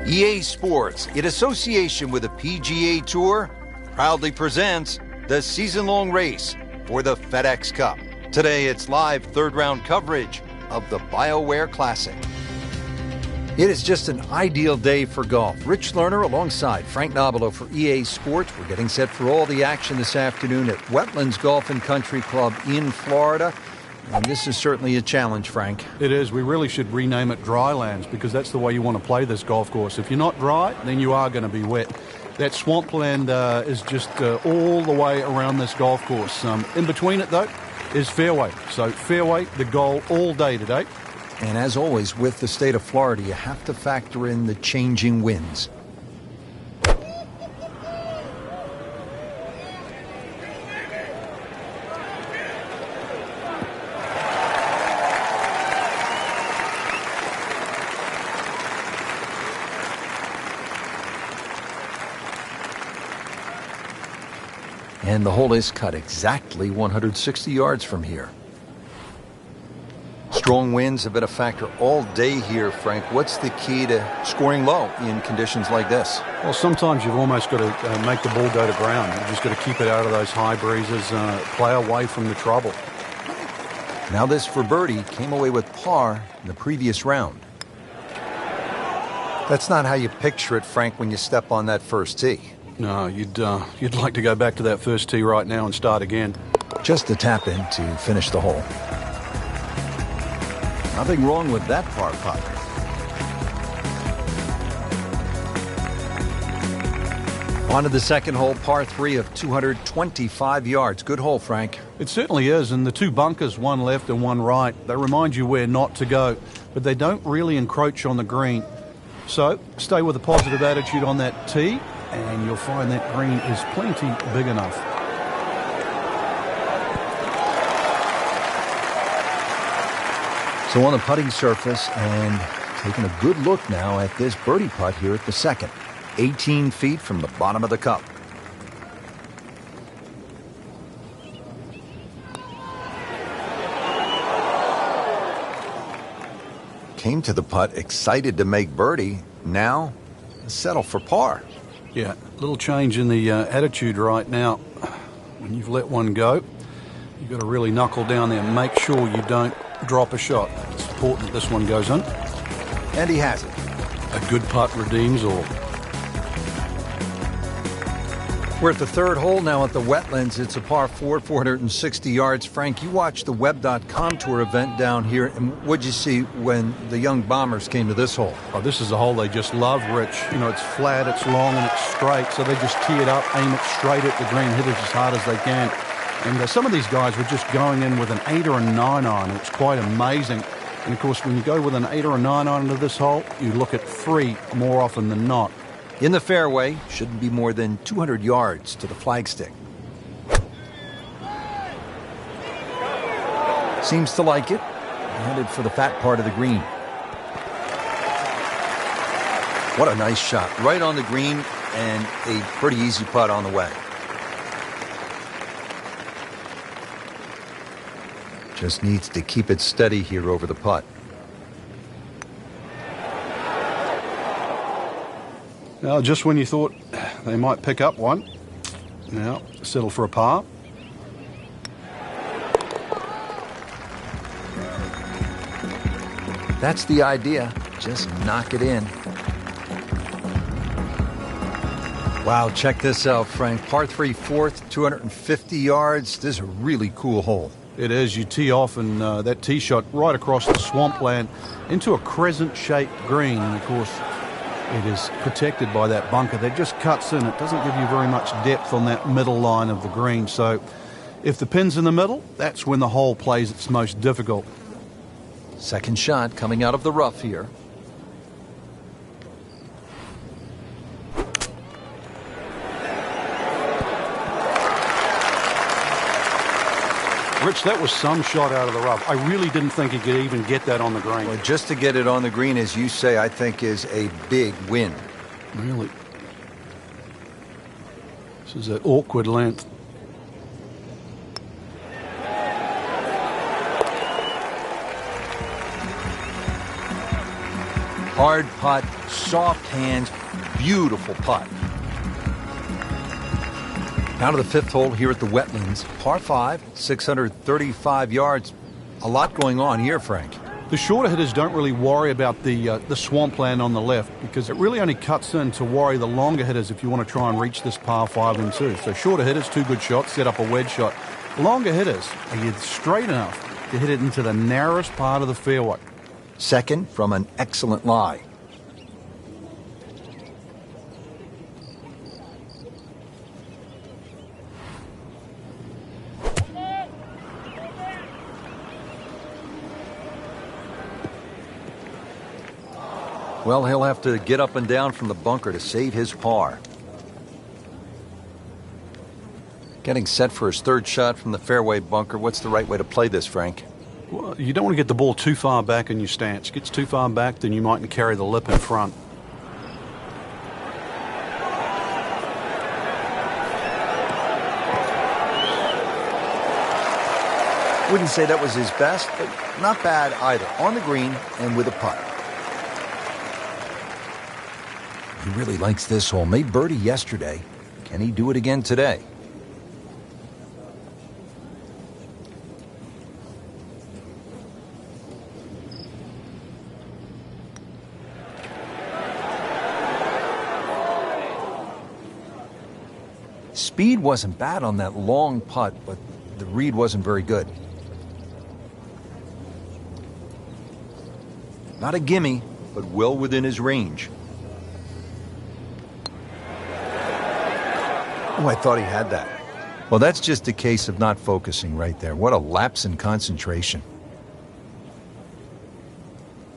EA Sports, in association with the PGA Tour, proudly presents the season-long race for the FedEx Cup. Today, it's live third-round coverage of the BioWare Classic. It is just an ideal day for golf. Rich Lerner alongside Frank Nobilo for EA Sports. We're getting set for all the action this afternoon at Wetlands Golf and Country Club in Florida. And this is certainly a challenge, Frank. It is. We really should rename it Drylands because that's the way you want to play this golf course. If you're not dry, then you are going to be wet. That swampland is just all the way around this golf course. In between it, though, is fairway. So fairway, the goal all day today. And as always, with the state of Florida, you have to factor in the changing winds. And the hole is cut exactly 160 yards from here. Strong winds have been a factor all day here, Frank. What's the key to scoring low in conditions like this? Well, sometimes you've almost got to make the ball go to ground. You've just got to keep it out of those high breezes, play away from the trouble. Now this for birdie came away with par in the previous round. That's not how you picture it, Frank, when you step on that first tee. No, you'd like to go back to that first tee right now and start again. Just a tap in to finish the hole. Nothing wrong with that par putt. On to the second hole, par 3 of 225 yards. Good hole, Frank. It certainly is, and the two bunkers, one left and one right, they remind you where not to go, but they don't really encroach on the green. So stay with a positive attitude on that tee, and you'll find that green is plenty big enough. So on the putting surface, and taking a good look now at this birdie putt here at the second. 18 feet from the bottom of the cup. Came to the putt excited to make birdie. Now settle for par. Yeah, a little change in the attitude right now. When you've let one go, you've got to really knuckle down there and make sure you don't drop a shot. It's important this one goes in. And he has it. A good putt redeems all. We're at the third hole now at the Wetlands. It's a par 4, 460 yards. Frank, you watched the Web.com Tour event down here, and what'd you see when the young bombers came to this hole? Oh, this is a hole they just love, Rich. You know, it's flat, it's long, and it's straight, so they just tee it up, aim it straight at the green, hit it as hard as they can. And some of these guys were just going in with an 8 or a 9 iron. It's quite amazing. And, of course, when you go with an 8 or a 9 iron into this hole, you look at 3 more often than not. In the fairway, shouldn't be more than 200 yards to the flagstick. Seems to like it. Headed for the fat part of the green. What a nice shot. Right on the green, and a pretty easy putt on the way. Just needs to keep it steady here over the putt. Now, just when you thought they might pick up one, now settle for a par. That's the idea. Just knock it in. Wow, check this out, Frank. Par 3 fourth, 250 yards. This is a really cool hole. It is. You tee off, and that tee shot right across the swampland into a crescent-shaped green. And, of course, it is protected by that bunker that just cuts in. It doesn't give you very much depth on that middle line of the green. So if the pin's in the middle, that's when the hole plays its most difficult. Second shot coming out of the rough here. Rich, that was some shot out of the rough. I really didn't think he could even get that on the green. Well, just to get it on the green, as you say, I think is a big win. Really? This is that awkward length. Hard putt, soft hands, beautiful putt. Now to the fifth hole here at the Wetlands. Par 5, 635 yards. A lot going on here, Frank. The shorter hitters don't really worry about the swampland on the left because it really only cuts in to worry the longer hitters if you want to try and reach this par 5 and 2. So shorter hitters, 2 good shots, set up a wedge shot. Longer hitters, are you straight enough to hit it into the narrowest part of the fairway? Second from an excellent lie. Well, he'll have to get up and down from the bunker to save his par. Getting set for his third shot from the fairway bunker. What's the right way to play this, Frank? Well, you don't want to get the ball too far back in your stance. Gets too far back, then you mightn't carry the lip in front. Wouldn't say that was his best, but not bad either. On the green and with a putt. He really likes this hole. Made birdie yesterday. Can he do it again today? Speed wasn't bad on that long putt, but the read wasn't very good. Not a gimme, but well within his range. Oh, I thought he had that. Well, that's just a case of not focusing right there. What a lapse in concentration.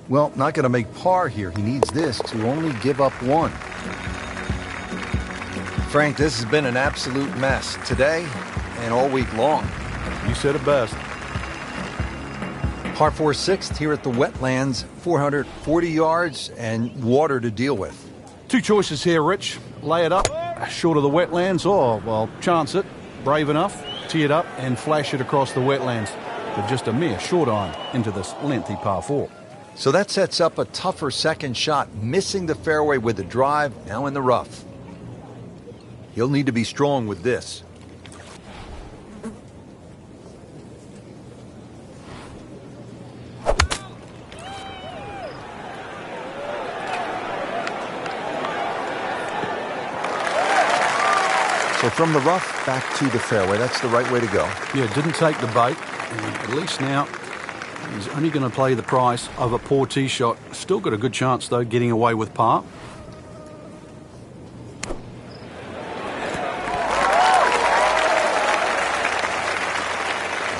Well, not going to make par here. He needs this to only give up 1. Frank, this has been an absolute mess today and all week long. You said it best. Par 4 sixth here at the Wetlands, 440 yards and water to deal with. 2 choices here, Rich. Lay it up, short of the Wetlands, or, well, chance it, brave enough, tee it up and flash it across the Wetlands with just a mere short iron into this lengthy par 4. So that sets up a tougher second shot, missing the fairway with the drive, now in the rough. He'll need to be strong with this. So from the rough back to the fairway, that's the right way to go. Yeah, didn't take the bait. And at least now he's only going to play the price of a poor tee shot. Still got a good chance, though, getting away with par.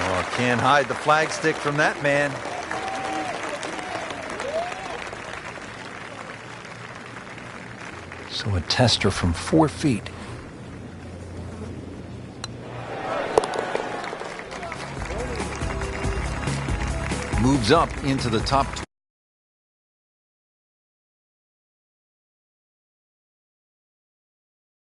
Oh, can't hide the flagstick from that man. So a tester from 4 feet. Moves up into the top